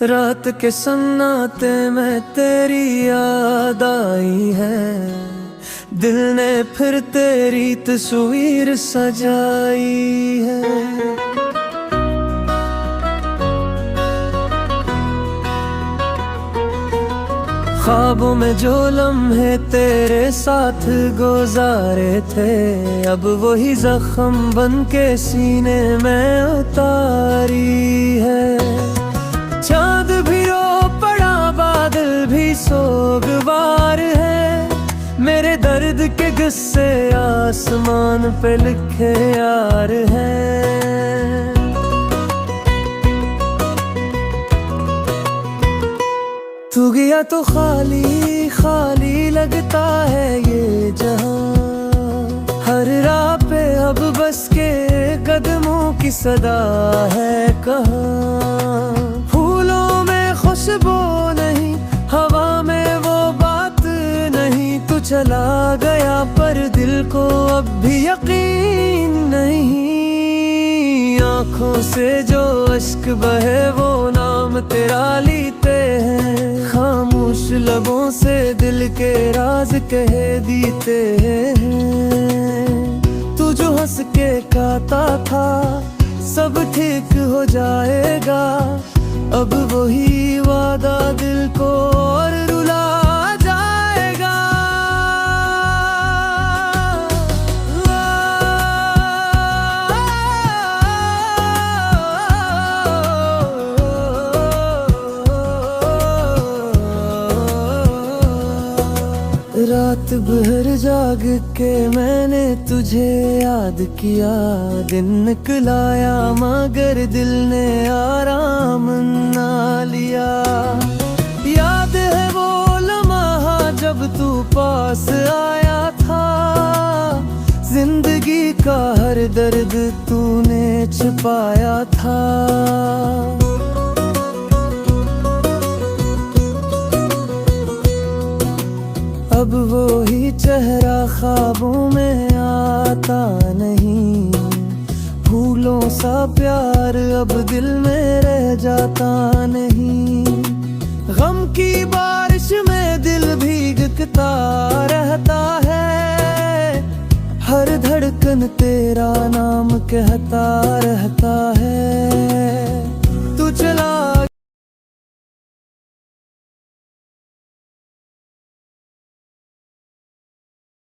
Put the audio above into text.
रात के सन्नाटे में तेरी याद आई है, दिल ने फिर तेरी तस्वीर सजाई है। ख्वाबों में जो लम्हे तेरे साथ गुजारे थे, अब वही जख्म बन के सीने में उतारी है। चांद भी रो पड़ा, बादल भी सोगवार है, मेरे दर्द के गुस्से आसमान पे लिखे यार हैं। तू गया तो खाली खाली लगता है ये जहां, हर राह पे अब बस के कदमों की सदा है कहाँ। फूलों में खुशबू नहीं, हवा में वो बात नहीं, तू चला गया पर दिल को अब भी यकीन नहीं। आँखों से जो अश्क बहे वो नाम तेरा लेते हैं, खामोश लबों से दिल के राज कह देते हैं। तू जो हंस के कहता था सब ठीक हो जाएगा, अब वही वादा दिल को और रुला जाएगा। रात भर जाग के मैंने तुझे याद किया, दिन निकलाया मगर दिल ने आराम ना लिया। याद है वो लम्हा जब तू पास आया था, जिंदगी का हर दर्द तूने छिपाया था। अब वो ही चेहरा ख्वाबों में आता नहीं, फूलों सा प्यार अब दिल में रह जाता नहीं। गम की बारिश में दिल भीगता रहता है, हर धड़कन तेरा नाम कहता रहता है। तू चला